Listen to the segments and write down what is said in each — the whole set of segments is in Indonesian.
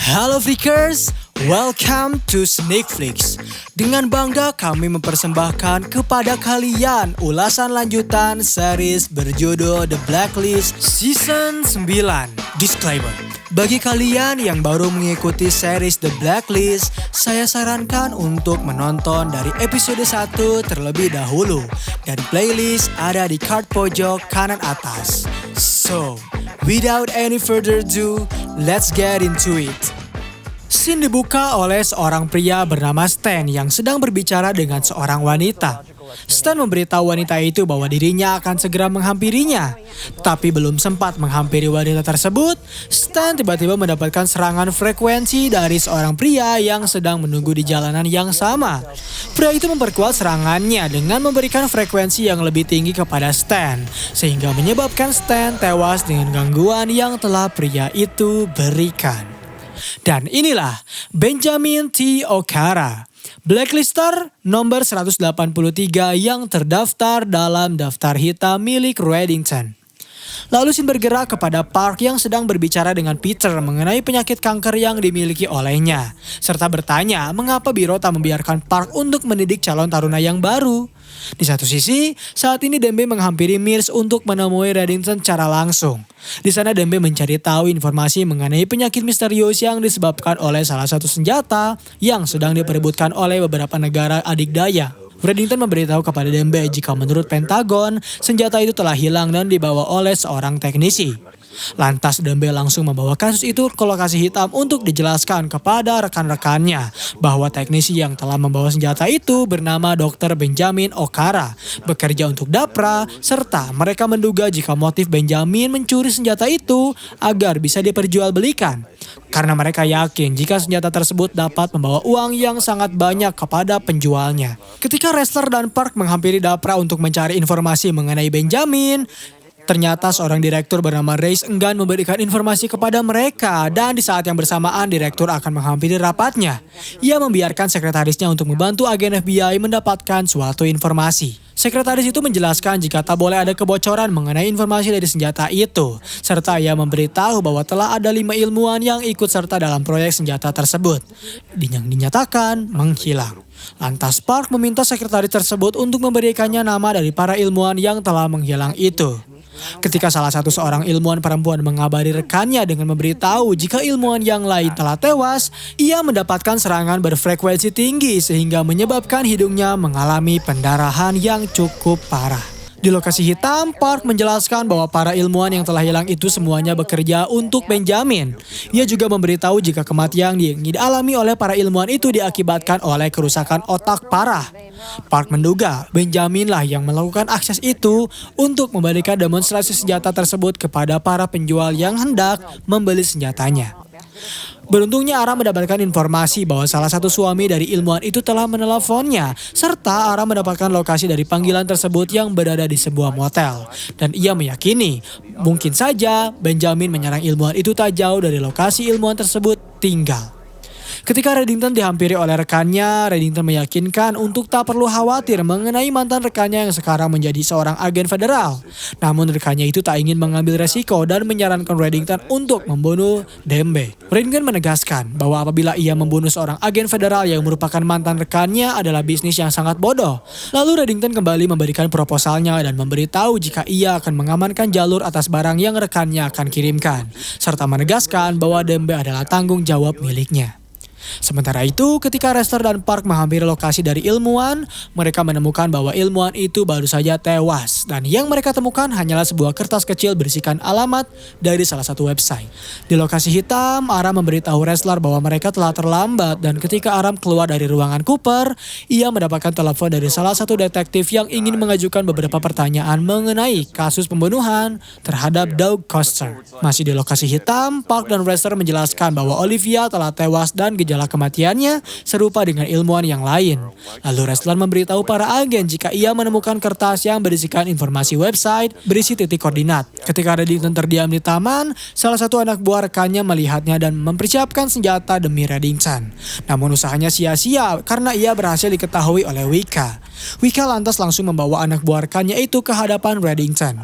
Halo Freakers, welcome to Sneakflix. Dengan bangga kami mempersembahkan kepada kalian ulasan lanjutan series berjudul The Blacklist Season 9. Disclaimer, bagi kalian yang baru mengikuti series The Blacklist, saya sarankan untuk menonton dari episode 1 terlebih dahulu. Dan playlist ada di card pojok kanan atas. So, without any further ado, let's get into it. Scene dibuka oleh seorang pria bernama Stan yang sedang berbicara dengan seorang wanita. Stan memberitahu wanita itu bahwa dirinya akan segera menghampirinya. Tapi belum sempat menghampiri wanita tersebut, Stan tiba-tiba mendapatkan serangan frekuensi dari seorang pria yang sedang menunggu di jalanan yang sama. Pria itu memperkuat serangannya dengan memberikan frekuensi yang lebih tinggi kepada Stan, sehingga menyebabkan Stan tewas dengan gangguan yang telah pria itu berikan. Dan inilah Benjamin T. Okara, Blacklister nomor 183 yang terdaftar dalam daftar hitam milik Reddington. Lalu Scene bergerak kepada Park yang sedang berbicara dengan Peter mengenai penyakit kanker yang dimiliki olehnya, serta bertanya mengapa biro tak membiarkan Park untuk mendidik calon taruna yang baru. Di satu sisi, saat ini Dembe menghampiri Mears untuk menemui Reddington secara langsung. Di sana Dembe mencari tahu informasi mengenai penyakit misterius yang disebabkan oleh salah satu senjata yang sedang diperebutkan oleh beberapa negara adikdaya. Reddington memberitahu kepada Dembe jika menurut Pentagon, senjata itu telah hilang dan dibawa oleh seorang teknisi. Lantas Dembe langsung membawa kasus itu ke lokasi hitam untuk dijelaskan kepada rekan-rekannya bahwa teknisi yang telah membawa senjata itu bernama Dr. Benjamin Okara, bekerja untuk Dapra, serta mereka menduga jika motif Benjamin mencuri senjata itu agar bisa diperjualbelikan. Karena mereka yakin jika senjata tersebut dapat membawa uang yang sangat banyak kepada penjualnya. Ketika Ressler dan Park menghampiri Dapra untuk mencari informasi mengenai Benjamin, ternyata seorang direktur bernama Reis enggan memberikan informasi kepada mereka, dan di saat yang bersamaan direktur akan menghampiri rapatnya. Ia membiarkan sekretarisnya untuk membantu agen FBI mendapatkan suatu informasi. Sekretaris itu menjelaskan jika tak boleh ada kebocoran mengenai informasi dari senjata itu, serta ia memberitahu bahwa telah ada 5 ilmuwan yang ikut serta dalam proyek senjata tersebut, yang dinyatakan menghilang. Lantas Park meminta sekretaris tersebut untuk memberikannya nama dari para ilmuwan yang telah menghilang itu. Ketika salah satu seorang ilmuwan perempuan mengabari rekannya dengan memberitahu jika ilmuwan yang lain telah tewas, ia mendapatkan serangan berfrekuensi tinggi sehingga menyebabkan hidungnya mengalami pendarahan yang cukup parah. Di lokasi hitam, Park menjelaskan bahwa para ilmuwan yang telah hilang itu semuanya bekerja untuk Benjamin. Ia juga memberitahu jika kematian yang dialami oleh para ilmuwan itu diakibatkan oleh kerusakan otak parah. Park menduga Benjamin lah yang melakukan akses itu untuk memberikan demonstrasi senjata tersebut kepada para penjual yang hendak membeli senjatanya. Beruntungnya Ara mendapatkan informasi bahwa salah satu suami dari ilmuwan itu telah meneleponnya, serta Ara mendapatkan lokasi dari panggilan tersebut yang berada di sebuah motel. Dan ia meyakini mungkin saja Benjamin menyerang ilmuwan itu tak jauh dari lokasi ilmuwan tersebut tinggal. Ketika Reddington dihampiri oleh rekannya, Reddington meyakinkan untuk tak perlu khawatir mengenai mantan rekannya yang sekarang menjadi seorang agen federal. Namun rekannya itu tak ingin mengambil resiko dan menyarankan Reddington untuk membunuh Dembe. Reddington menegaskan bahwa apabila ia membunuh seorang agen federal yang merupakan mantan rekannya adalah bisnis yang sangat bodoh. Lalu Reddington kembali memberikan proposalnya dan memberitahu jika ia akan mengamankan jalur atas barang yang rekannya akan kirimkan, serta menegaskan bahwa Dembe adalah tanggung jawab miliknya. Sementara itu, ketika Ressler dan Park menghampiri lokasi dari ilmuwan, mereka menemukan bahwa ilmuwan itu baru saja tewas, dan yang mereka temukan hanyalah sebuah kertas kecil berisikan alamat dari salah satu website. Di lokasi hitam, Aram memberitahu Ressler bahwa mereka telah terlambat, dan ketika Aram keluar dari ruangan Cooper, ia mendapatkan telepon dari salah satu detektif yang ingin mengajukan beberapa pertanyaan mengenai kasus pembunuhan terhadap Doug Coster. Masih di lokasi hitam, Park dan Ressler menjelaskan bahwa Olivia telah tewas dan gejala kematiannya serupa dengan ilmuwan yang lain. Lalu Ressler memberitahu para agen jika ia menemukan kertas yang berisikan informasi website berisi titik koordinat. Ketika Reddington terdiam di taman, salah satu anak buah rekannya melihatnya dan mempersiapkan senjata demi Reddington. Namun usahanya sia-sia karena ia berhasil diketahui oleh Wicca. Wicca lantas langsung membawa anak buah rekannya itu ke hadapan Reddington.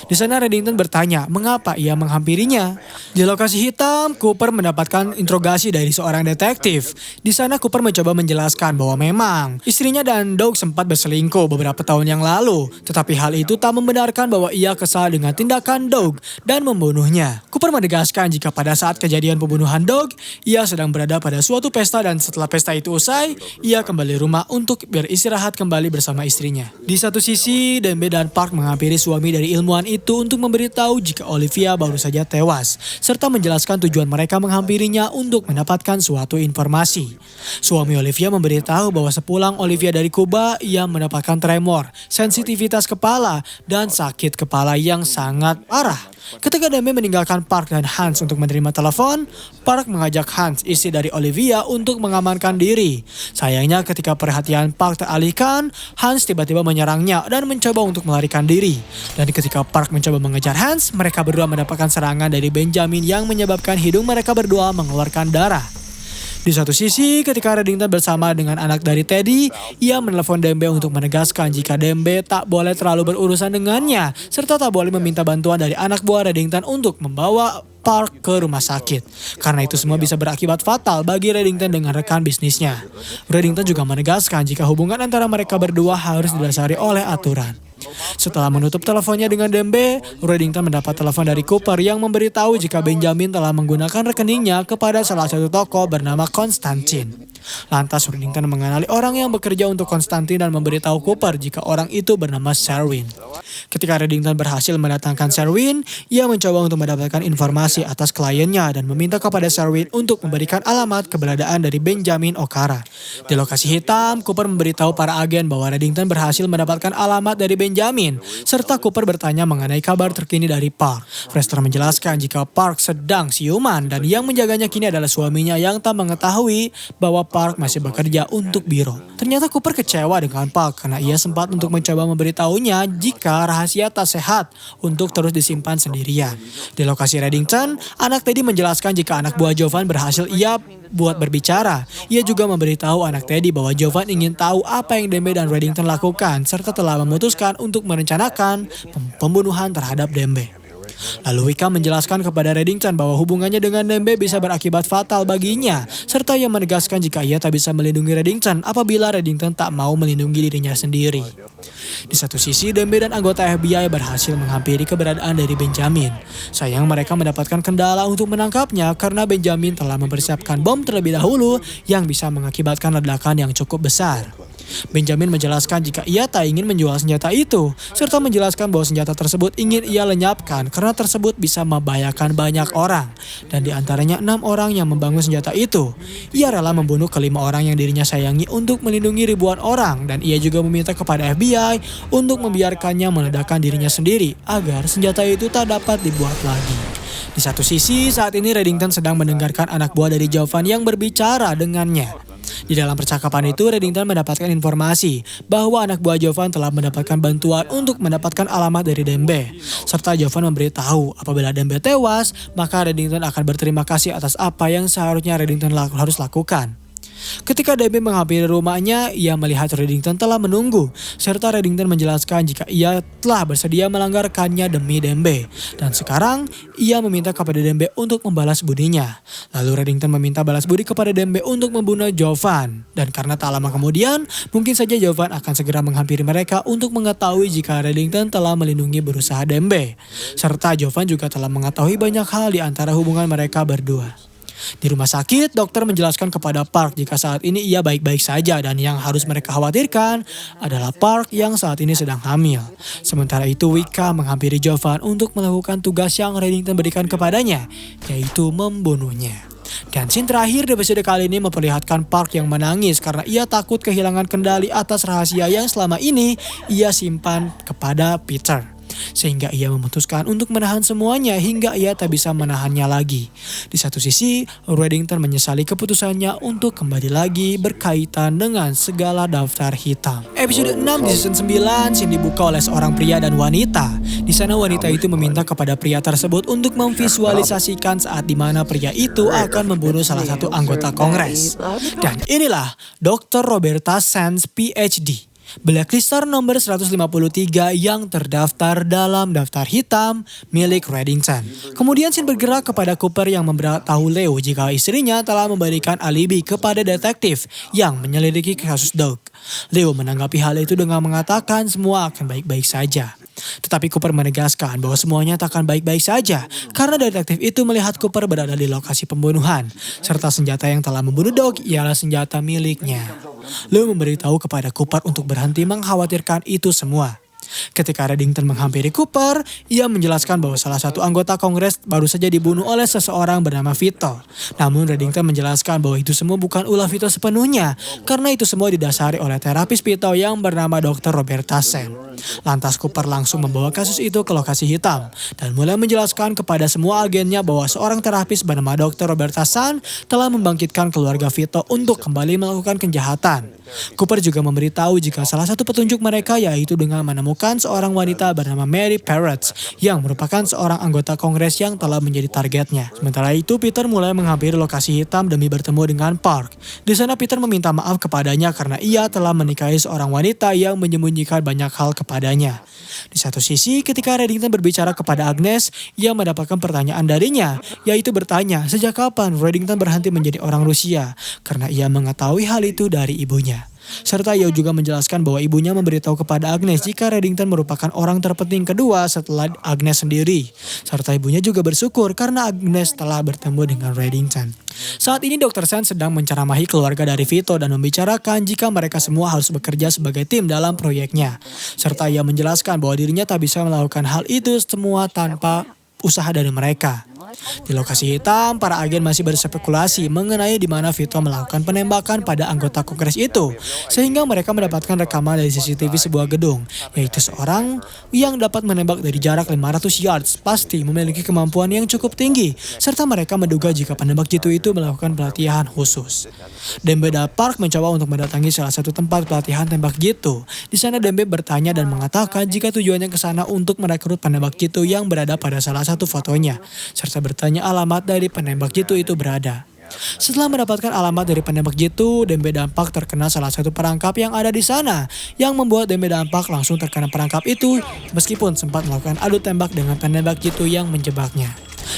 Di sana Reddington bertanya mengapa ia menghampirinya. Di lokasi hitam, Cooper mendapatkan interogasi dari seorang detektif. Di sana Cooper mencoba menjelaskan bahwa memang istrinya dan Doug sempat berselingkuh beberapa tahun yang lalu. Tetapi hal itu tak membenarkan bahwa ia kesal dengan tindakan Doug dan membunuhnya. Cooper menegaskan jika pada saat kejadian pembunuhan Doug, ia sedang berada pada suatu pesta dan setelah pesta itu usai, ia kembali rumah untuk beristirahat kembali bersama istrinya. Di satu sisi, Dembe dan Park menghampiri suami dari ilmuwan itu untuk memberitahu jika Olivia baru saja tewas, serta menjelaskan tujuan mereka menghampirinya untuk mendapatkan suatu informasi. Suami Olivia memberitahu bahwa sepulang Olivia dari Kuba, ia mendapatkan tremor, sensitivitas kepala, dan sakit kepala yang sangat parah. Ketika Dembe meninggalkan Park dan Hans untuk menerima telepon, Park mengajak Hans, istri dari Olivia, untuk mengamankan diri. Sayangnya ketika perhatian Park teralihkan, Hans tiba-tiba menyerangnya dan mencoba untuk melarikan diri. Dan ketika Park mencoba mengejar Hans, mereka berdua mendapatkan serangan dari Benjamin yang menyebabkan hidung mereka berdua mengeluarkan darah. Di satu sisi, ketika Reddington bersama dengan anak dari Teddy, ia menelepon Dembe untuk menegaskan jika Dembe tak boleh terlalu berurusan dengannya, serta tak boleh meminta bantuan dari anak buah Reddington untuk membawa Park ke rumah sakit. Karena itu semua bisa berakibat fatal bagi Reddington dengan rekan bisnisnya. Reddington juga menegaskan jika hubungan antara mereka berdua harus didasari oleh aturan. Setelah menutup teleponnya dengan Dembe, Reddington mendapat telepon dari Cooper yang memberitahu jika Benjamin telah menggunakan rekeningnya kepada salah satu toko bernama Konstantin. Lantas Reddington mengenali orang yang bekerja untuk Konstantin dan memberitahu Cooper jika orang itu bernama Sherwin. Ketika Reddington berhasil mendatangkan Sherwin, ia mencoba untuk mendapatkan informasi atas kliennya dan meminta kepada Sherwin untuk memberikan alamat keberadaan dari Benjamin Okara. Di lokasi hitam, Cooper memberitahu para agen bahwa Reddington berhasil mendapatkan alamat dari Benjamin, serta Cooper bertanya mengenai kabar terkini dari Park. Frester menjelaskan jika Park sedang siuman dan yang menjaganya kini adalah suaminya yang tak mengetahui bahwa Park masih bekerja untuk biro. Ternyata Cooper kecewa dengan Park karena ia sempat untuk mencoba memberitahunya jika rahasia tak sehat untuk terus disimpan sendirian. Di lokasi Reddington, anak Teddy menjelaskan jika anak buah Jovan berhasil ia buat berbicara. Ia juga memberitahu anak Teddy bahwa Jovan ingin tahu apa yang Dembe dan Reddington lakukan serta telah memutuskan untuk merencanakan pembunuhan terhadap Dembe. Lalu Wicca menjelaskan kepada Reddington bahwa hubungannya dengan Dembe bisa berakibat fatal baginya, serta ia menegaskan jika ia tak bisa melindungi Reddington apabila Reddington tak mau melindungi dirinya sendiri. Di satu sisi, Dembe dan anggota FBI berhasil menghampiri keberadaan dari Benjamin. Sayang mereka mendapatkan kendala untuk menangkapnya karena Benjamin telah mempersiapkan bom terlebih dahulu yang bisa mengakibatkan ledakan yang cukup besar. Benjamin menjelaskan jika ia tak ingin menjual senjata itu, serta menjelaskan bahwa senjata tersebut ingin ia lenyapkan karena tersebut bisa membahayakan banyak orang, dan di antaranya 6 orang yang membangun senjata itu. Ia rela membunuh ke-5 orang yang dirinya sayangi untuk melindungi ribuan orang, dan ia juga meminta kepada FBI untuk membiarkannya meledakkan dirinya sendiri agar senjata itu tak dapat dibuat lagi. Di satu sisi, saat ini Reddington sedang mendengarkan anak buah dari Jovan yang berbicara dengannya. Di dalam percakapan itu, Reddington mendapatkan informasi bahwa anak buah Jovan telah mendapatkan bantuan untuk mendapatkan alamat dari Dembe. Serta Jovan memberitahu apabila Dembe tewas, maka Reddington akan berterima kasih atas apa yang seharusnya Reddington harus lakukan. Ketika Dembe menghampiri rumahnya, ia melihat Reddington telah menunggu, serta Reddington menjelaskan jika ia telah bersedia melanggarkannya demi Dembe. Dan sekarang, ia meminta kepada Dembe untuk membalas budinya. Lalu Reddington meminta balas budi kepada Dembe untuk membunuh Jovan. Dan karena tak lama kemudian, mungkin saja Jovan akan segera menghampiri mereka untuk mengetahui jika Reddington telah melindungi berusaha Dembe. Serta Jovan juga telah mengetahui banyak hal di antara hubungan mereka berdua. Di rumah sakit, dokter menjelaskan kepada Park jika saat ini ia baik-baik saja dan yang harus mereka khawatirkan adalah Park yang saat ini sedang hamil. Sementara itu Wicca menghampiri Jovan untuk melakukan tugas yang Reddington berikan kepadanya, yaitu membunuhnya. Dan scene terakhir di episode kali ini memperlihatkan Park yang menangis karena ia takut kehilangan kendali atas rahasia yang selama ini ia simpan kepada Peter. Sehingga ia memutuskan untuk menahan semuanya hingga ia tak bisa menahannya lagi. Di satu sisi, Reddington menyesali keputusannya untuk kembali lagi berkaitan dengan segala daftar hitam. Episode 6 di season 9 scene dibuka oleh seorang pria dan wanita. Di sana wanita itu meminta kepada pria tersebut untuk memvisualisasikan saat dimana pria itu akan membunuh salah satu anggota Kongres. Dan inilah Dr. Roberta Sands PhD. Blacklister nomor 153 yang terdaftar dalam daftar hitam milik Reddington. Kemudian Sin bergerak kepada Cooper yang memberitahu Leo jika istrinya telah memberikan alibi kepada detektif yang menyelidiki kasus Doug. Leo menanggapi hal itu dengan mengatakan semua akan baik-baik saja. Tetapi Cooper menegaskan bahwa semuanya tak akan baik-baik saja karena detektif itu melihat Cooper berada di lokasi pembunuhan serta senjata yang telah membunuh Doug ialah senjata miliknya. Leo memberitahu kepada Cooper untuk berhenti mengkhawatirkan itu semua. Ketika Reddington menghampiri Cooper, ia menjelaskan bahwa salah satu anggota Kongres baru saja dibunuh oleh seseorang bernama Vito. Namun Reddington menjelaskan bahwa itu semua bukan ulah Vito sepenuhnya, karena itu semua didasari oleh terapis Vito yang bernama Dr. Roberta Sen. Lantas Cooper langsung membawa kasus itu ke lokasi hitam dan mulai menjelaskan kepada semua agennya bahwa seorang terapis bernama Dr. Roberta Sen telah membangkitkan keluarga Vito untuk kembali melakukan kejahatan. Cooper juga memberitahu jika salah satu petunjuk mereka yaitu dengan menemukan seorang wanita bernama Mary Parrots yang merupakan seorang anggota Kongres yang telah menjadi targetnya. Sementara itu Peter mulai menghampiri lokasi hitam demi bertemu dengan Park. Di sana Peter meminta maaf kepadanya karena ia telah menikahi seorang wanita yang menyembunyikan banyak hal kepadanya. Di satu sisi ketika Reddington berbicara kepada Agnes, ia mendapatkan pertanyaan darinya, yaitu bertanya sejak kapan Reddington berhenti menjadi orang Rusia karena ia mengetahui hal itu dari ibunya. Serta ia juga menjelaskan bahwa ibunya memberitahu kepada Agnes jika Reddington merupakan orang terpenting kedua setelah Agnes sendiri. Serta ibunya juga bersyukur karena Agnes telah bertemu dengan Reddington. Saat ini Dr. Sen sedang menceramahi keluarga dari Vito dan membicarakan jika mereka semua harus bekerja sebagai tim dalam proyeknya. Serta ia menjelaskan bahwa dirinya tak bisa melakukan hal itu semua tanpa usaha dari mereka. Di lokasi hitam, para agen masih berspekulasi mengenai di mana Vito melakukan penembakan pada anggota Kongres itu, sehingga mereka mendapatkan rekaman dari CCTV sebuah gedung, yaitu seorang yang dapat menembak dari jarak 500 yards pasti memiliki kemampuan yang cukup tinggi, serta mereka menduga jika penembak jitu itu melakukan pelatihan khusus. Dembe dan Park mencoba untuk mendatangi salah satu tempat pelatihan tembak jitu. Di sana Dembe bertanya dan mengatakan jika tujuannya ke sana untuk merekrut penembak jitu yang berada pada salah satu fotonya, serta bertanya alamat dari penembak jitu itu berada. Setelah mendapatkan alamat dari penembak jitu, Dembe dan Park terkena salah satu perangkap yang ada di sana, yang membuat Dembe dan Park langsung terkena perangkap itu meskipun sempat melakukan adu tembak dengan penembak jitu yang menjebaknya.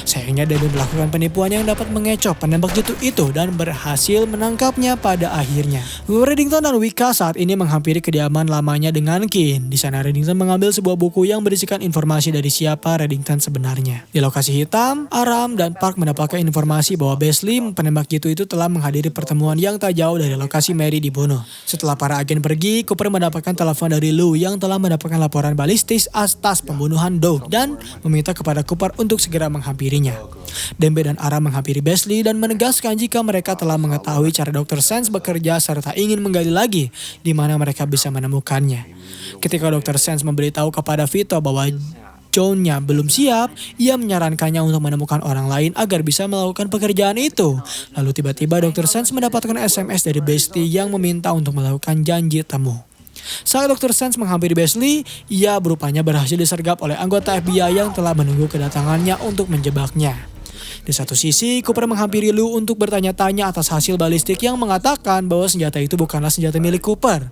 Sayangnya Dembe melakukan penipuan yang dapat mengecoh penembak jitu itu dan berhasil menangkapnya pada akhirnya. Reddington dan Wicca saat ini menghampiri kediaman lamanya dengan Kin. Di sana Reddington mengambil sebuah buku yang berisikan informasi dari siapa Reddington sebenarnya. Di lokasi hitam, Aram dan Park mendapatkan informasi bahwa Besley, penembak jitu itu telah menghadiri pertemuan yang tak jauh dari lokasi Mary dibunuh. Setelah para agen pergi, Cooper mendapatkan telepon dari Lou yang telah mendapatkan laporan balistis atas pembunuhan Doug dan meminta kepada Cooper untuk segera menghampirinya. Dembe dan Aram menghampiri Besley dan menegaskan jika mereka telah mengetahui cara Dr. Sands bekerja serta ingin menggali lagi di mana mereka bisa menemukannya. Ketika Dr. Sands memberitahu kepada Vito bahwa John-nya belum siap, ia menyarankannya untuk menemukan orang lain agar bisa melakukan pekerjaan itu. Lalu tiba-tiba Dr. Sands mendapatkan SMS dari Besley yang meminta untuk melakukan janji temu. Saat Dr. Sands menghampiri Besley, ia berupanya berhasil disergap oleh anggota FBI yang telah menunggu kedatangannya untuk menjebaknya. Di satu sisi, Cooper menghampiri Lou untuk bertanya-tanya atas hasil balistik yang mengatakan bahwa senjata itu bukanlah senjata milik Cooper.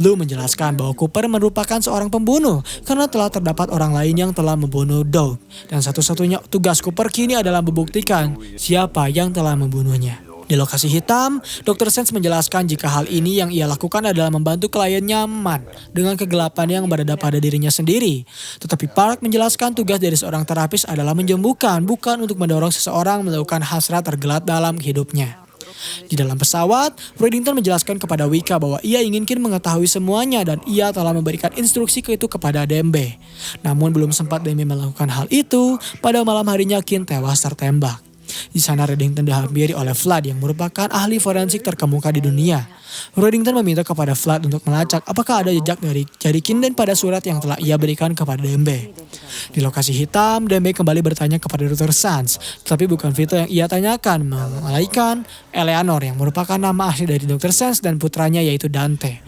Lou menjelaskan bahwa Cooper merupakan seorang pembunuh karena telah terdapat orang lain yang telah membunuh Doug. Dan satu-satunya tugas Cooper kini adalah membuktikan siapa yang telah membunuhnya. Di lokasi hitam, Dr. Sands menjelaskan jika hal ini yang ia lakukan adalah membantu klien nyaman dengan kegelapan yang berada pada dirinya sendiri. Tetapi Park menjelaskan tugas dari seorang terapis adalah menyembuhkan, bukan untuk mendorong seseorang melakukan hasrat tergelat dalam hidupnya. Di dalam pesawat, Reddington menjelaskan kepada Wicca bahwa ia ingin Kin mengetahui semuanya dan ia telah memberikan instruksi itu kepada Dembe. Namun belum sempat Dembe melakukan hal itu, pada malam harinya Kin tewas tertembak. Di sana Reddington dihampiri oleh Flood yang merupakan ahli forensik terkemuka di dunia. Reddington meminta kepada Flood untuk melacak apakah ada jejak dari jari Kinden pada surat yang telah ia berikan kepada Dembe. Di lokasi hitam, Dembe kembali bertanya kepada Dr. Sands, tetapi bukan Vito yang ia tanyakan, melainkan Eleanor yang merupakan nama asli dari Dr. Sands dan putranya yaitu Dante.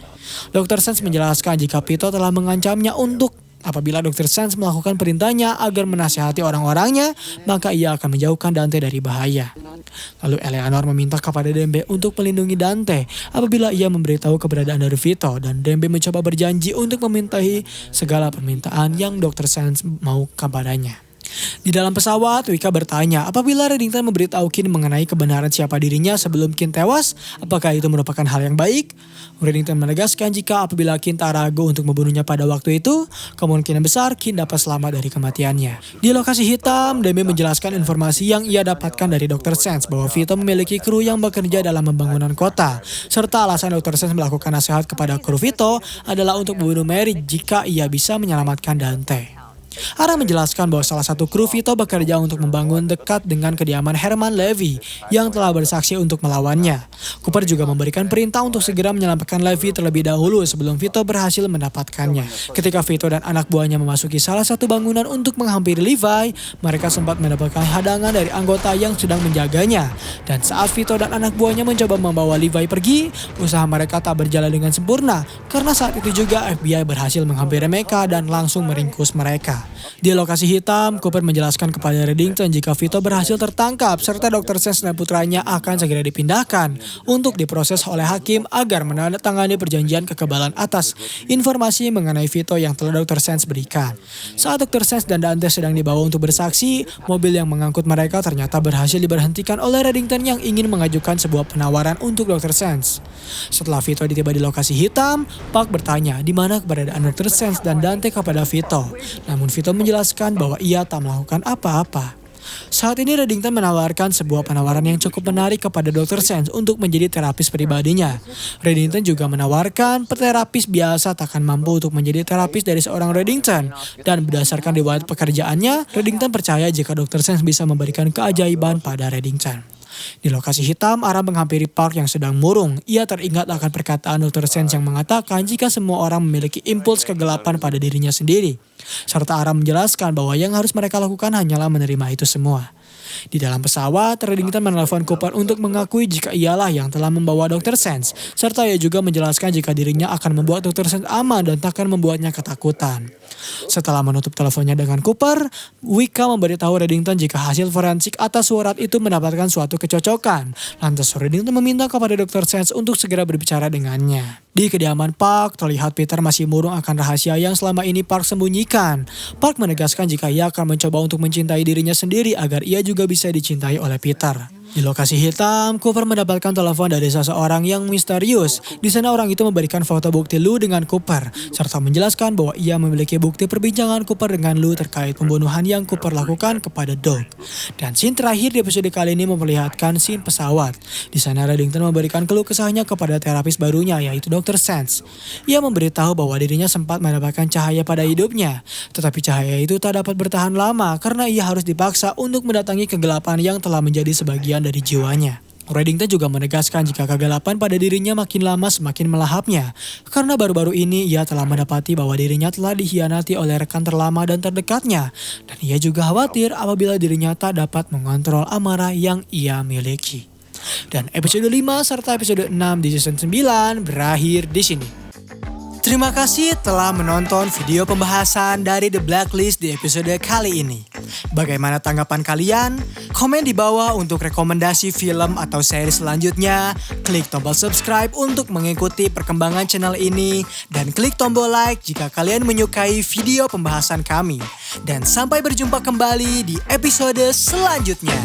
Dr. Sands menjelaskan jika Vito telah mengancamnya untuk apabila Dr. Sands melakukan perintahnya agar menasihati orang-orangnya, maka ia akan menjauhkan Dante dari bahaya. Lalu Eleanor meminta kepada Dembe untuk melindungi Dante apabila ia memberitahu keberadaan dari Vito, dan Dembe mencoba berjanji untuk memintai segala permintaan yang Dr. Sands mau kepadanya. Di dalam pesawat, Wicca bertanya apabila Reddington memberitahu Kin mengenai kebenaran siapa dirinya sebelum Kin tewas, apakah itu merupakan hal yang baik? Reddington menegaskan jika apabila Kin tak ragu untuk membunuhnya pada waktu itu, kemungkinan besar Kin dapat selamat dari kematiannya. Di lokasi hitam, Demi menjelaskan informasi yang ia dapatkan dari Dr. Sands bahwa Vito memiliki kru yang bekerja dalam pembangunan kota, serta alasan Dr. Sands melakukan nasihat kepada kru Vito adalah untuk membunuh Mary jika ia bisa menyelamatkan Dante. Ara menjelaskan bahwa salah satu kru Vito bekerja untuk membangun dekat dengan kediaman Herman Levy yang telah bersaksi untuk melawannya. Cooper juga memberikan perintah untuk segera menyelamatkan Levy terlebih dahulu sebelum Vito berhasil mendapatkannya. Ketika Vito dan anak buahnya memasuki salah satu bangunan untuk menghampiri Levi, mereka sempat mendapatkan hadangan dari anggota yang sedang menjaganya. Dan saat Vito dan anak buahnya mencoba membawa Levi pergi, usaha mereka tak berjalan dengan sempurna karena saat itu juga FBI berhasil menghampiri mereka dan langsung meringkus mereka. Di lokasi hitam, Cooper menjelaskan kepada Reddington jika Vito berhasil tertangkap serta Dr. Sands dan putranya akan segera dipindahkan untuk diproses oleh hakim agar menandatangani perjanjian kekebalan atas informasi mengenai Vito yang telah Dr. Sands berikan. Saat Dr. Sands dan Dante sedang dibawa untuk bersaksi, mobil yang mengangkut mereka ternyata berhasil diberhentikan oleh Reddington yang ingin mengajukan sebuah penawaran untuk Dr. Sands. Setelah Vito ditiba di lokasi hitam, Park bertanya di mana keberadaan Dr. Sands dan Dante kepada Vito. Namun Vito menjelaskan bahwa ia tak melakukan apa-apa. Saat ini Reddington menawarkan sebuah penawaran yang cukup menarik kepada Dr. Sands untuk menjadi terapis pribadinya. Reddington juga menawarkan terapis biasa takkan mampu untuk menjadi terapis dari seorang Reddington. Dan berdasarkan riwayat pekerjaannya, Reddington percaya jika Dr. Sands bisa memberikan keajaiban pada Reddington. Di lokasi hitam, Ara menghampiri Park yang sedang murung. Ia teringat akan perkataan Dr. Sands yang mengatakan jika semua orang memiliki impuls kegelapan pada dirinya sendiri. Serta Ara menjelaskan bahwa yang harus mereka lakukan hanyalah menerima itu semua. Di dalam pesawat, Reddington menelpon Cooper untuk mengakui jika ialah yang telah membawa Dr. Sands. Serta ia juga menjelaskan jika dirinya akan membuat Dr. Sands aman dan takkan membuatnya ketakutan. Setelah menutup teleponnya dengan Cooper, Wicca memberitahu Reddington jika hasil forensik atas surat itu mendapatkan suatu kecocokan. Lantas Reddington meminta kepada Dr. Sands untuk segera berbicara dengannya. Di kediaman Park, terlihat Peter masih murung akan rahasia yang selama ini Park sembunyikan. Park menegaskan jika ia akan mencoba untuk mencintai dirinya sendiri agar ia juga bisa dicintai oleh Peter. Di lokasi hitam, Cooper mendapatkan telepon dari seseorang yang misterius. Di sana orang itu memberikan foto bukti Lou dengan Cooper, serta menjelaskan bahwa ia memiliki bukti perbincangan Cooper dengan Lou terkait pembunuhan yang Cooper lakukan kepada Doug. Dan scene terakhir di episode kali ini memperlihatkan scene pesawat. Di sana Reddington memberikan keluh kesahnya kepada terapis barunya yaitu Dr. Sands. Ia memberitahu bahwa dirinya sempat mendapatkan cahaya pada hidupnya, tetapi cahaya itu tak dapat bertahan lama karena ia harus dipaksa untuk mendatangi kegelapan yang telah menjadi sebagian dari jiwanya. Reddington juga menegaskan jika kegelapan pada dirinya makin lama semakin melahapnya, karena baru-baru ini ia telah mendapati bahwa dirinya telah dikhianati oleh rekan terlama dan terdekatnya, dan ia juga khawatir apabila dirinya tak dapat mengontrol amarah yang ia miliki. Dan episode 5 serta episode 6 di season 9 berakhir di sini. Terima kasih telah menonton video pembahasan dari The Blacklist di episode kali ini. Bagaimana tanggapan kalian? Komen di bawah untuk rekomendasi film atau seri selanjutnya. Klik tombol subscribe untuk mengikuti perkembangan channel ini. Dan klik tombol like jika kalian menyukai video pembahasan kami. Dan sampai berjumpa kembali di episode selanjutnya.